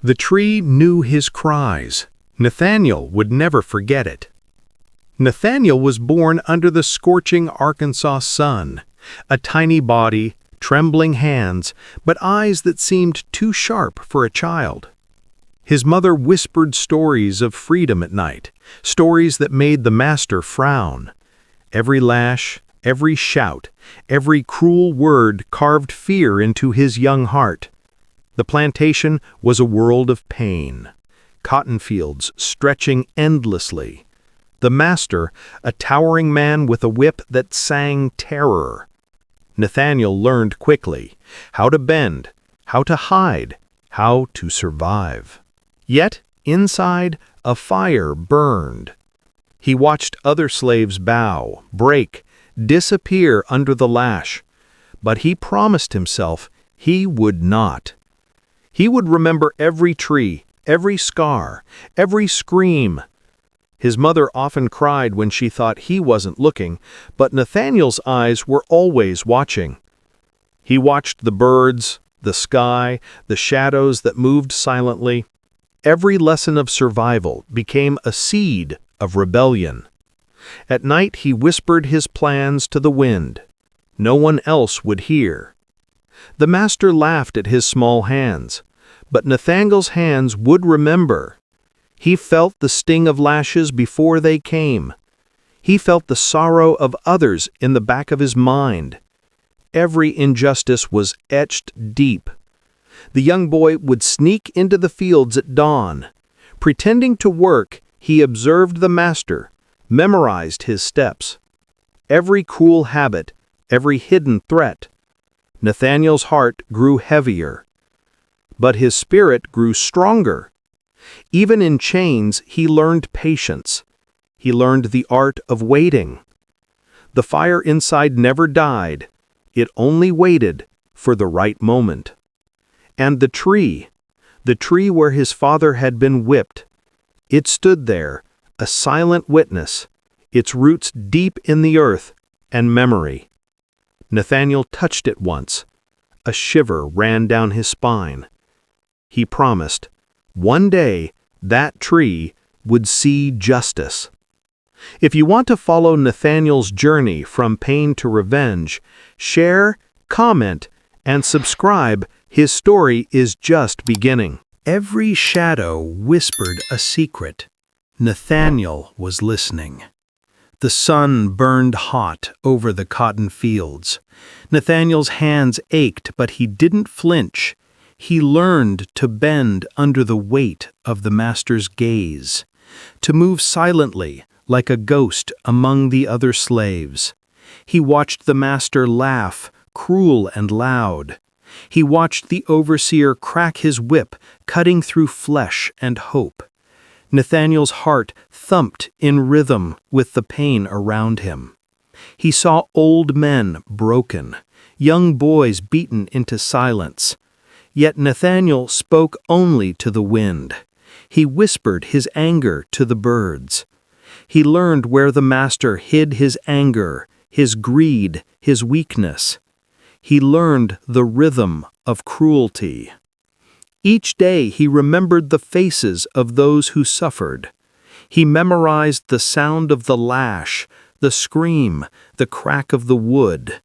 The tree knew his cries. Nathaniel would never forget it. Nathaniel was born under the scorching Arkansas sun, a tiny body, trembling hands, but eyes that seemed too sharp for a child. His mother whispered stories of freedom at night, stories that made the master frown. Every lash, every shout, every cruel word carved fear into his young heart. The plantation was a world of pain, cotton fields stretching endlessly. The master, a towering man with a whip that sang terror. Nathaniel learned quickly how to bend, how to hide, how to survive. Yet, inside, a fire burned. He watched other slaves bow, break, disappear under the lash. But he promised himself he would not. He would remember every tree, every scar, every scream. His mother often cried when she thought he wasn't looking, but Nathaniel's eyes were always watching. He watched the birds, the sky, the shadows that moved silently. Every lesson of survival became a seed of rebellion. At night he whispered his plans to the wind. No one else would hear. The master laughed at his small hands, but Nathaniel's hands would remember. He felt the sting of lashes before they came. He felt the sorrow of others in the back of his mind. Every injustice was etched deep. The young boy would sneak into the fields at dawn. Pretending to work, he observed the master, memorized his steps. Every cruel habit, every hidden threat. Nathaniel's heart grew heavier, but his spirit grew stronger. Even in chains, he learned patience. He learned the art of waiting. The fire inside never died. It only waited for the right moment. And the tree where his father had been whipped, it stood there, a silent witness, its roots deep in the earth and memory. Nathaniel touched it once. A shiver ran down his spine. He promised, one day that tree would see justice. If you want to follow Nathaniel's journey from pain to revenge, share, comment, and subscribe. His story is just beginning. Every shadow whispered a secret. Nathaniel was listening. The sun burned hot over the cotton fields. Nathaniel's hands ached, but he didn't flinch. He learned to bend under the weight of the master's gaze, to move silently like a ghost among the other slaves. He watched the master laugh, cruel and loud. He watched the overseer crack his whip, cutting through flesh and hope. Nathaniel's heart thumped in rhythm with the pain around him. He saw old men broken, young boys beaten into silence. Yet Nathaniel spoke only to the wind. He whispered his anger to the birds. He learned where the master hid his anger, his greed, his weakness. He learned the rhythm of cruelty. Each day he remembered the faces of those who suffered. He memorized the sound of the lash, the scream, the crack of the wood.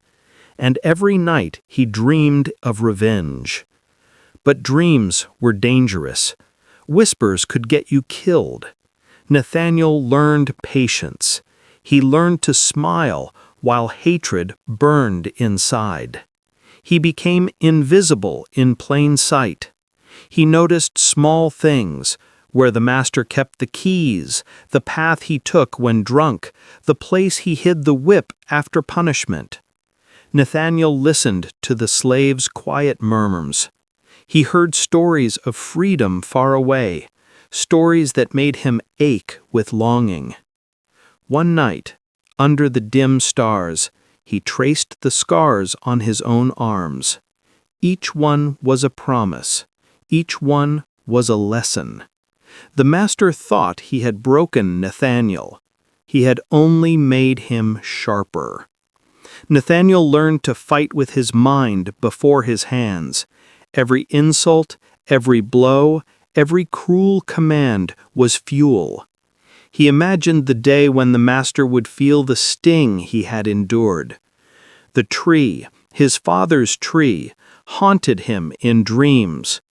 And every night he dreamed of revenge. But dreams were dangerous. Whispers could get you killed. Nathaniel learned patience. He learned to smile while hatred burned inside. He became invisible in plain sight. He noticed small things, where the master kept the keys, the path he took when drunk, the place he hid the whip after punishment. Nathaniel listened to the slaves' quiet murmurs. He heard stories of freedom far away, stories that made him ache with longing. One night, under the dim stars, he traced the scars on his own arms. Each one was a promise. Each one was a lesson. The master thought he had broken Nathaniel. He had only made him sharper. Nathaniel learned to fight with his mind before his hands. Every insult, every blow, Every cruel command was fuel. He imagined the day when the master would feel the sting he had endured. The tree, his father's tree, haunted him in dreams.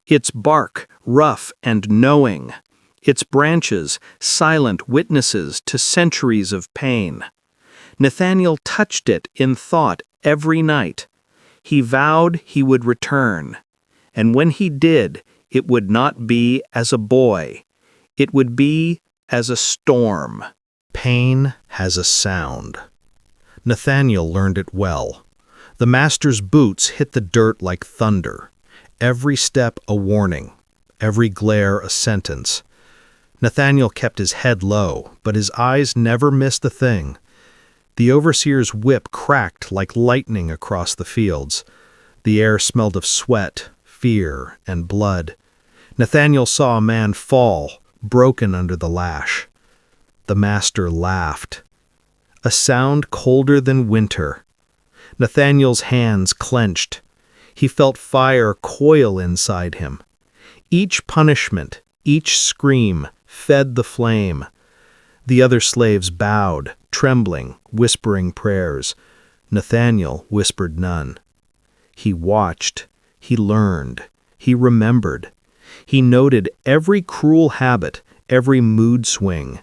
Its bark, rough and knowing. Its branches, silent witnesses to centuries of pain. Nathaniel touched it in thought every night. He vowed he would return. And when he did, it would not be as a boy. It would be as a storm. Pain has a sound. Nathaniel learned it well. The master's boots hit the dirt like thunder. Every step a warning, every glare a sentence. Nathaniel kept his head low, but his eyes never missed a thing. The overseer's whip cracked like lightning across the fields. The air smelled of sweat, fear, and blood. Nathaniel saw a man fall, broken under the lash. The master laughed. A sound colder than winter. Nathaniel's hands clenched. He felt fire coil inside him. Each punishment, each scream, fed the flame. The other slaves bowed, trembling, whispering prayers. Nathaniel whispered none. He watched, he learned, he remembered. He noted every cruel habit, every mood swing.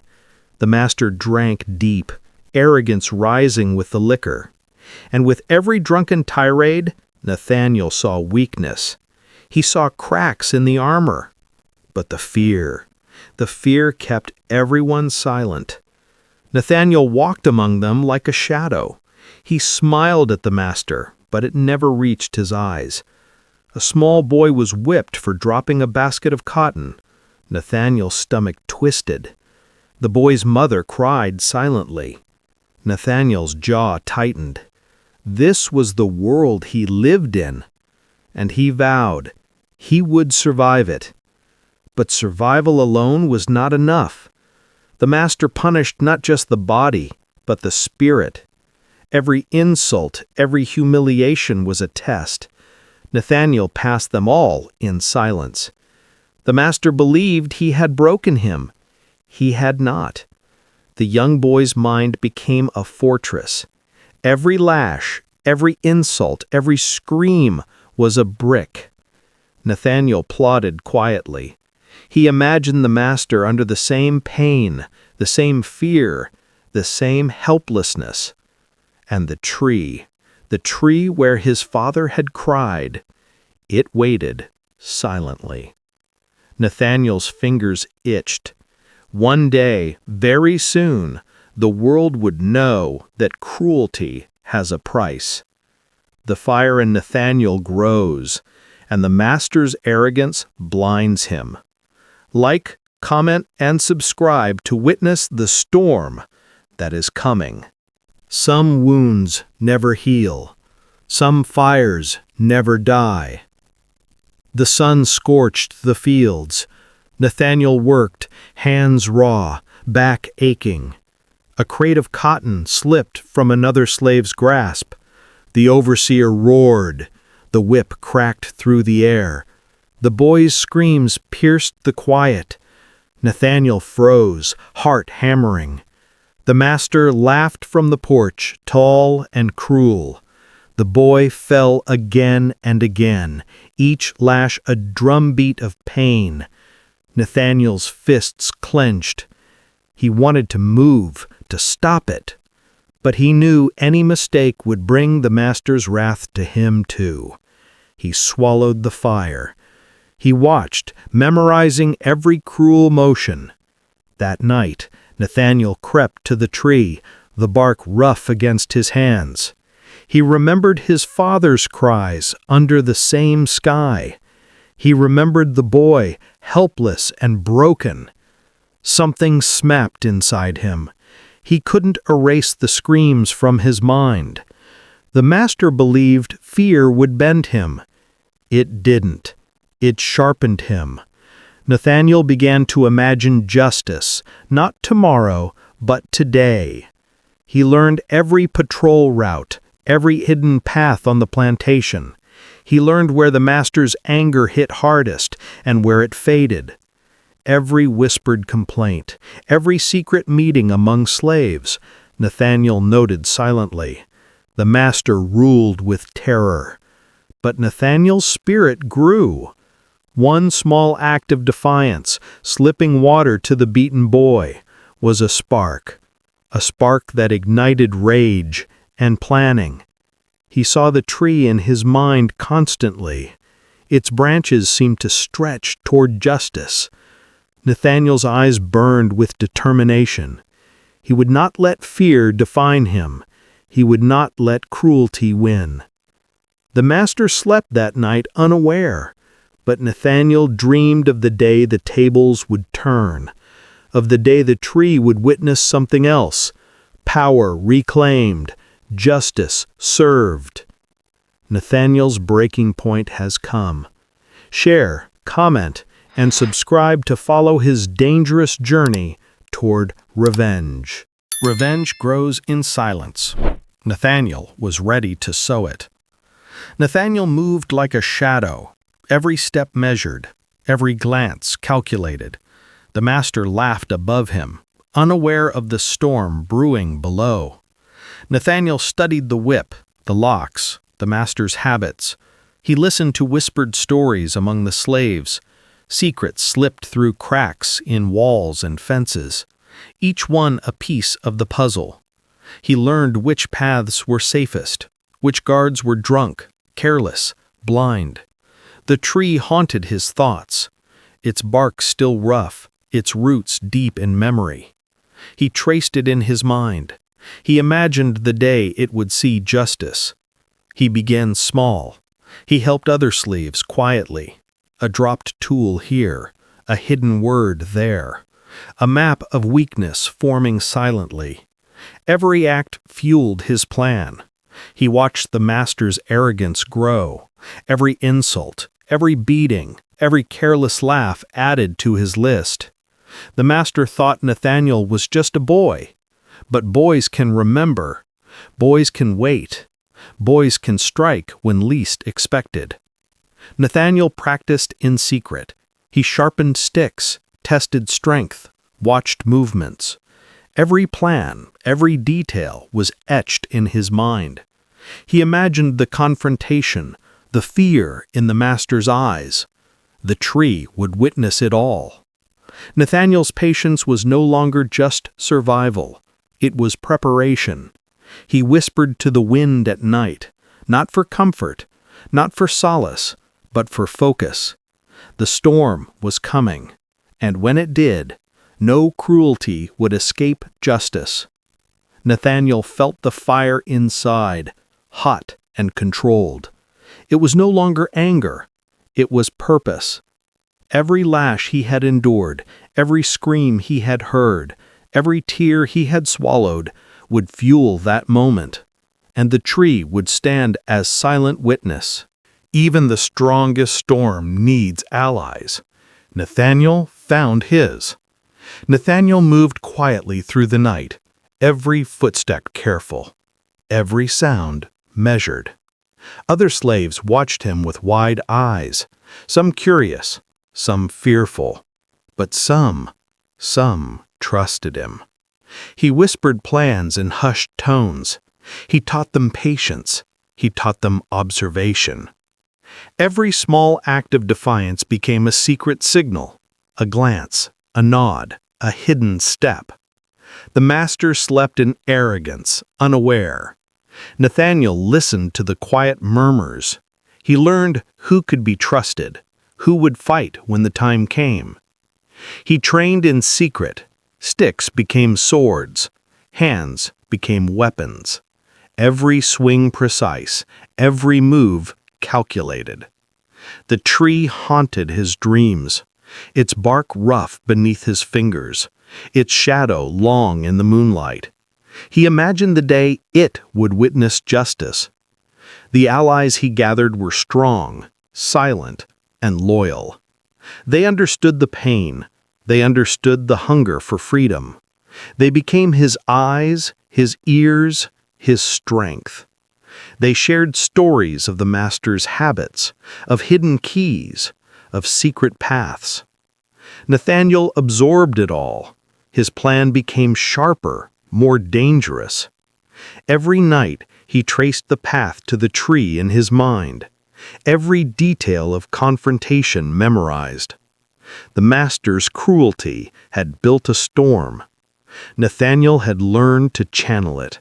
The master drank deep, arrogance rising with the liquor. And with every drunken tirade, Nathaniel saw weakness. He saw cracks in the armor. But the fear kept everyone silent. Nathaniel walked among them like a shadow. He smiled at the master, but it never reached his eyes. A small boy was whipped for dropping a basket of cotton. Nathaniel's stomach twisted. The boy's mother cried silently. Nathaniel's jaw tightened. This was the world he lived in, and he vowed he would survive it. But survival alone was not enough. The master punished not just the body, but the spirit. Every insult, every humiliation was a test. Nathaniel passed them all in silence. The master believed he had broken him. He had not. The young boy's mind became a fortress. Every lash, every insult, every scream was a brick. Nathaniel plodded quietly. He imagined the master under the same pain, the same fear, the same helplessness. And the tree where his father had cried, it waited silently. Nathaniel's fingers itched. One day, very soon, the world would know that cruelty has a price. The fire in Nathaniel grows, and the master's arrogance blinds him. Like, comment, and subscribe to witness the storm that is coming. Some wounds never heal. Some fires never die. The sun scorched the fields. Nathaniel worked, hands raw, back aching. A crate of cotton slipped from another slave's grasp. The overseer roared. The whip cracked through the air. The boy's screams pierced the quiet. Nathaniel froze, heart hammering. The master laughed from the porch, tall and cruel. The boy fell again and again, each lash a drumbeat of pain. Nathaniel's fists clenched. He wanted to move, to stop it. But he knew any mistake would bring the master's wrath to him too. He swallowed the fire. He watched, memorizing every cruel motion. That night, Nathaniel crept to the tree, the bark rough against his hands. He remembered his father's cries under the same sky. He remembered the boy, helpless and broken. Something snapped inside him. He couldn't erase the screams from his mind. The master believed fear would bend him. It didn't. It sharpened him. Nathaniel began to imagine justice, not tomorrow, but today. He learned every patrol route, every hidden path on the plantation. He learned where the master's anger hit hardest and where it faded. Every whispered complaint, every secret meeting among slaves, Nathaniel noted silently. The master ruled with terror. But Nathaniel's spirit grew. One small act of defiance, slipping water to the beaten boy, was a spark that ignited rage and planning. He saw the tree in his mind constantly. Its branches seemed to stretch toward justice. Nathaniel's eyes burned with determination. He would not let fear define him. He would not let cruelty win. The master slept that night unaware, but Nathaniel dreamed of the day the tables would turn, of the day the tree would witness something else, power reclaimed, justice served. Nathaniel's breaking point has come. Share, comment, and subscribe to follow his dangerous journey toward revenge. Revenge grows in silence. Nathaniel was ready to sow it. Nathaniel moved like a shadow, every step measured, every glance calculated. The master laughed above him, unaware of the storm brewing below. Nathaniel studied the whip, the locks, the master's habits. He listened to whispered stories among the slaves. Secrets slipped through cracks in walls and fences, each one a piece of the puzzle. He learned which paths were safest, which guards were drunk, careless, blind. The tree haunted his thoughts, its bark still rough, its roots deep in memory. He traced it in his mind. He imagined the day it would see justice. He began small. He helped other slaves quietly. A dropped tool here, a hidden word there, a map of weakness forming silently. Every act fueled his plan. He watched the master's arrogance grow. Every insult, every beating, every careless laugh added to his list. The master thought Nathaniel was just a boy. But boys can remember. Boys can wait. Boys can strike when least expected. Nathaniel practiced in secret. He sharpened sticks, tested strength, watched movements. Every plan, every detail was etched in his mind. He imagined the confrontation, the fear in the master's eyes. The tree would witness it all. Nathaniel's patience was no longer just survival. It was preparation. He whispered to the wind at night, not for comfort, not for solace, but for focus. The storm was coming, and when it did, no cruelty would escape justice. Nathaniel felt the fire inside, hot and controlled. It was no longer anger, it was purpose. Every lash he had endured, every scream he had heard, every tear he had swallowed would fuel that moment, and the tree would stand as silent witness. Even the strongest storm needs allies. Nathaniel found his. Nathaniel moved quietly through the night, every footstep careful, every sound measured. Other slaves watched him with wide eyes, some curious, some fearful, but some trusted him. He whispered plans in hushed tones. He taught them patience. He taught them observation. Every small act of defiance became a secret signal, a glance, a nod, a hidden step. The master slept in arrogance, unaware. Nathaniel listened to the quiet murmurs. He learned who could be trusted, who would fight when the time came. He trained in secret. Sticks became swords. Hands became weapons. Every swing precise, every move calculated. The tree haunted his dreams, its bark rough beneath his fingers, its shadow long in the moonlight. He imagined the day it would witness justice. The allies he gathered were strong, silent, and loyal. They understood the pain. They understood the hunger for freedom. They became his eyes, his ears, his strength. They shared stories of the master's habits, of hidden keys, of secret paths. Nathaniel absorbed it all. His plan became sharper, more dangerous. Every night he traced the path to the tree in his mind, every detail of confrontation memorized. The master's cruelty had built a storm. Nathaniel had learned to channel it,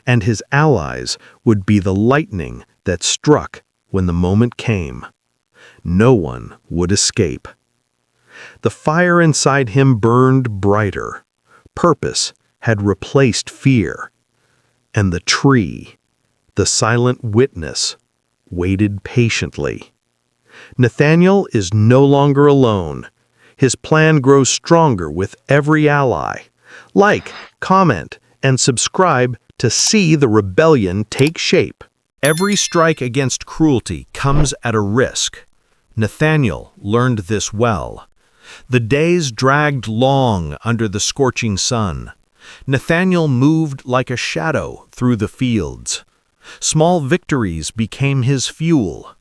and his allies would be the lightning that struck when the moment came. No one would escape. The fire inside him burned brighter. Purpose had replaced fear. And the tree, the silent witness, waited patiently. Nathaniel is no longer alone. His plan grows stronger with every ally. Like, comment, and subscribe to see the rebellion take shape. Every strike against cruelty comes at a risk. Nathaniel learned this well. The days dragged long under the scorching sun. Nathaniel moved like a shadow through the fields. Small victories became his fuel.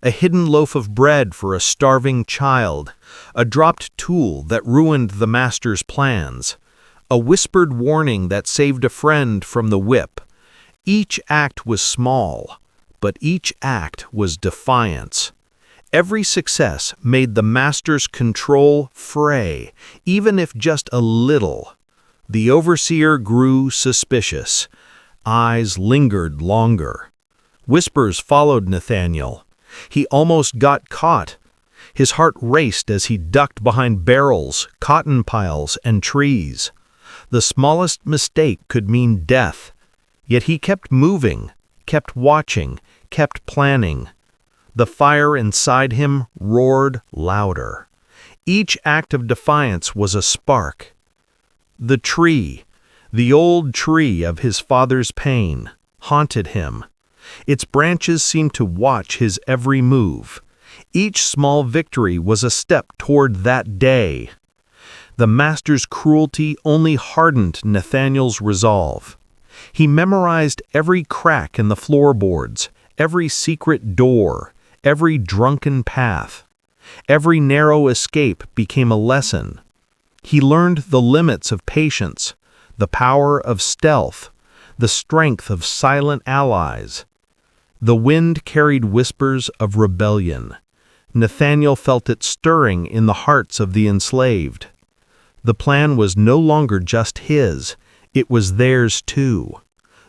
A hidden loaf of bread for a starving child, a dropped tool that ruined the master's plans, a whispered warning that saved a friend from the whip. Each act was small, but each act was defiance. Every success made the master's control fray, even if just a little. The overseer grew suspicious. Eyes lingered longer. Whispers followed Nathaniel. He almost got caught. His heart raced as he ducked behind barrels, cotton piles, and trees. The smallest mistake could mean death. Yet he kept moving, kept watching, kept planning. The fire inside him roared louder. Each act of defiance was a spark. The tree, the old tree of his father's pain, haunted him. Its branches seemed to watch his every move. Each small victory was a step toward that day. The master's cruelty only hardened Nathaniel's resolve. He memorized every crack in the floorboards, every secret door, every drunken path. Every narrow escape became a lesson. He learned the limits of patience, the power of stealth, the strength of silent allies. The wind carried whispers of rebellion. Nathaniel felt it stirring in the hearts of the enslaved. The plan was no longer just his, it was theirs too.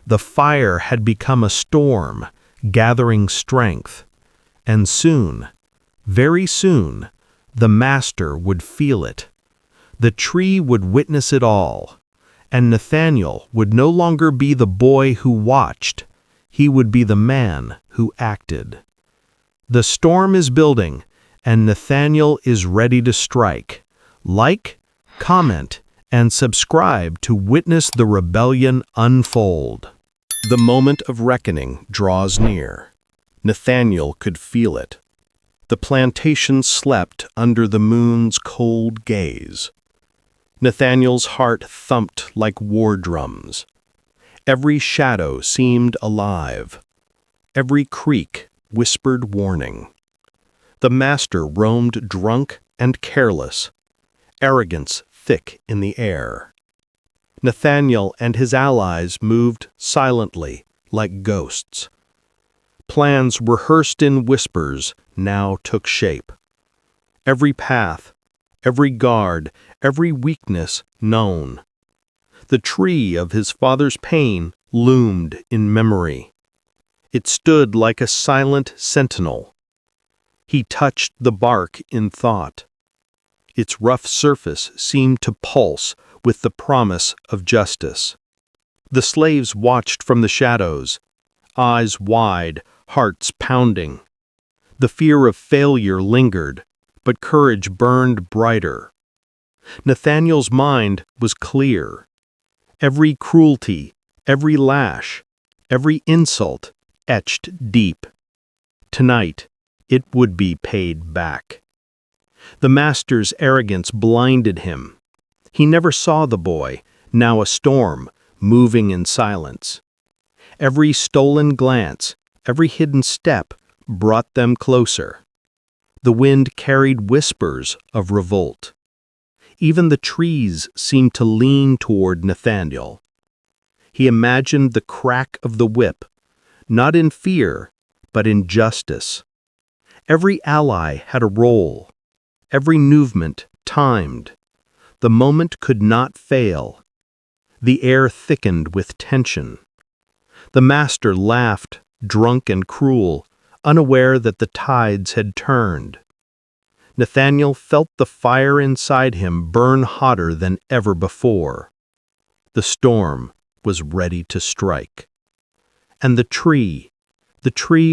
The fire had become a storm, gathering strength. And soon, very soon, the master would feel it. The tree would witness it all. And Nathaniel would no longer be the boy who watched. He would be the man who acted. The storm is building, and Nathaniel is ready to strike. Like, comment, and subscribe to witness the rebellion unfold. The moment of reckoning draws near. Nathaniel could feel it. The plantation slept under the moon's cold gaze. Nathaniel's heart thumped like war drums. Every shadow seemed alive. Every creak whispered warning. The master roamed drunk and careless, arrogance thick in the air. Nathaniel and his allies moved silently, like ghosts. Plans rehearsed in whispers now took shape. Every path, every guard, every weakness known. The tree of his father's pain loomed in memory. It stood like a silent sentinel. He touched the bark in thought. Its rough surface seemed to pulse with the promise of justice. The slaves watched from the shadows, eyes wide, hearts pounding. The fear of failure lingered, but courage burned brighter. Nathaniel's mind was clear. Every cruelty, every lash, every insult etched deep. Tonight, it would be paid back. The master's arrogance blinded him. He never saw the boy, now a storm, moving in silence. Every stolen glance, every hidden step brought them closer. The wind carried whispers of revolt. Even the trees seemed to lean toward Nathaniel. He imagined the crack of the whip, not in fear, but in justice. Every ally had a role, every movement timed. The moment could not fail. The air thickened with tension. The master laughed, drunk and cruel, unaware that the tides had turned. Nathaniel felt the fire inside him burn hotter than ever before. The storm was ready to strike. And the tree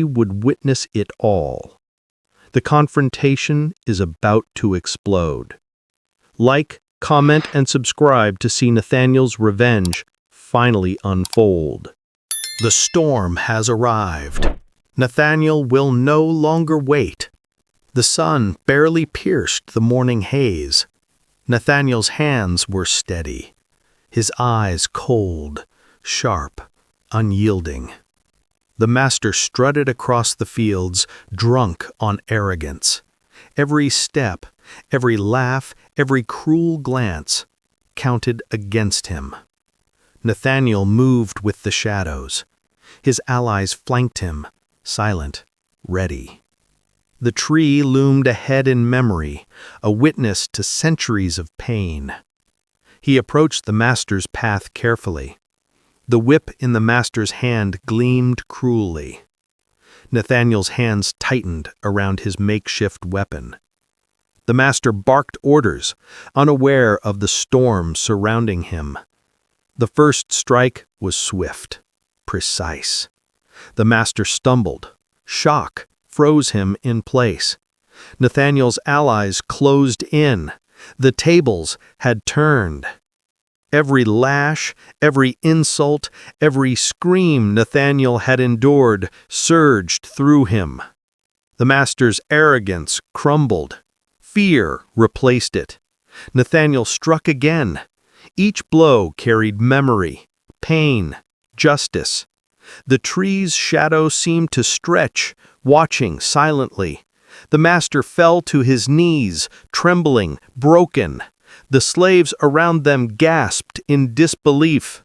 would witness it all. The confrontation is about to explode. Like, comment, and subscribe to see Nathaniel's revenge finally unfold. The storm has arrived. Nathaniel will no longer wait. The sun barely pierced the morning haze. Nathaniel's hands were steady, his eyes cold, sharp, unyielding. The master strutted across the fields, drunk on arrogance. Every step, every laugh, every cruel glance counted against him. Nathaniel moved with the shadows. His allies flanked him, silent, ready. The tree loomed ahead in memory, a witness to centuries of pain. He approached the master's path carefully. The whip in the master's hand gleamed cruelly. Nathaniel's hands tightened around his makeshift weapon. The master barked orders, unaware of the storm surrounding him. The first strike was swift, precise. The master stumbled. Shock froze him in place. Nathaniel's allies closed in. The tables had turned. Every lash, every insult, every scream Nathaniel had endured surged through him. The master's arrogance crumbled. Fear replaced it. Nathaniel struck again. Each blow carried memory, pain, justice. The tree's shadow seemed to stretch, watching silently. The master fell to his knees, trembling, broken. The slaves around them gasped in disbelief.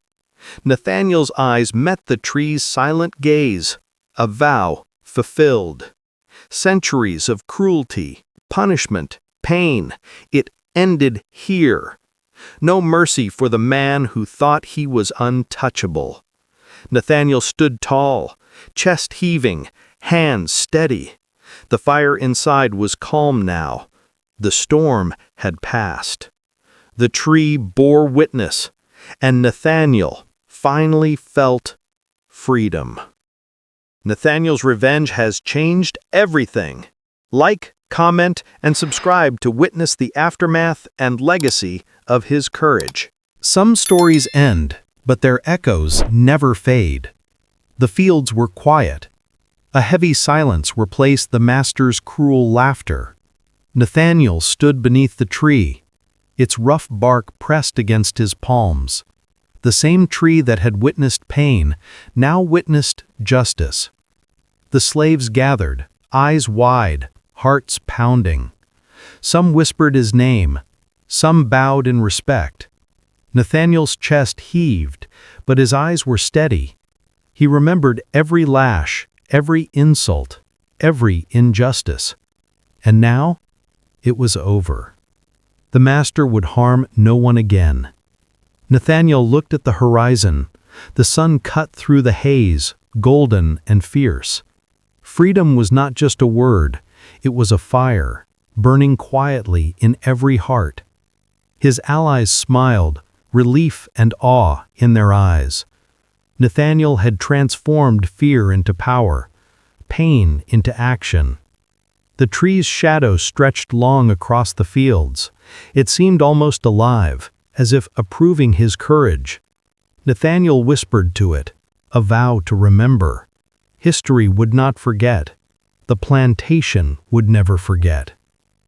Nathaniel's eyes met the tree's silent gaze, a vow fulfilled. Centuries of cruelty, punishment, pain, it ended here. No mercy for the man who thought he was untouchable. Nathaniel stood tall, chest heaving, hands steady. The fire inside was calm now. The storm had passed. The tree bore witness, and Nathaniel finally felt freedom. Nathaniel's revenge has changed everything. Like, comment, and subscribe to witness the aftermath and legacy of his courage. Some stories end, but their echoes never fade. The fields were quiet. A heavy silence replaced the master's cruel laughter. Nathaniel stood beneath the tree, its rough bark pressed against his palms. The same tree that had witnessed pain now witnessed justice. The slaves gathered, eyes wide, hearts pounding. Some whispered his name, some bowed in respect. Nathaniel's chest heaved, but his eyes were steady. He remembered every lash, every insult, every injustice. And now, it was over. The master would harm no one again. Nathaniel looked at the horizon. The sun cut through the haze, golden and fierce. Freedom was not just a word, it was a fire, burning quietly in every heart. His allies smiled, relief and awe in their eyes. Nathaniel had transformed fear into power, pain into action. The tree's shadow stretched long across the fields. It seemed almost alive, as if approving his courage. Nathaniel whispered to it, a vow to remember. History would not forget. The plantation would never forget.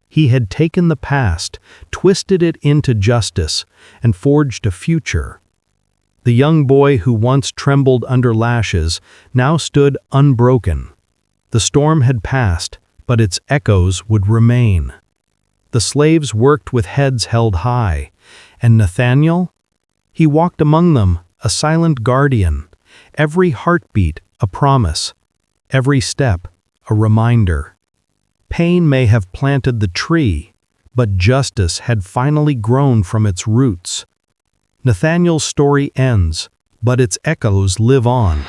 He had taken the past, twisted it into justice, and forged a future. The young boy who once trembled under lashes now stood unbroken. The storm had passed, but its echoes would remain. The slaves worked with heads held high, and Nathaniel? He walked among them, a silent guardian, every heartbeat a promise, every step a reminder. Pain may have planted the tree, but justice had finally grown from its roots. Nathaniel's story ends, but its echoes live on.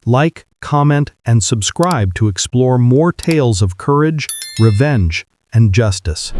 Like, comment, and subscribe to explore more tales of courage, revenge, and justice.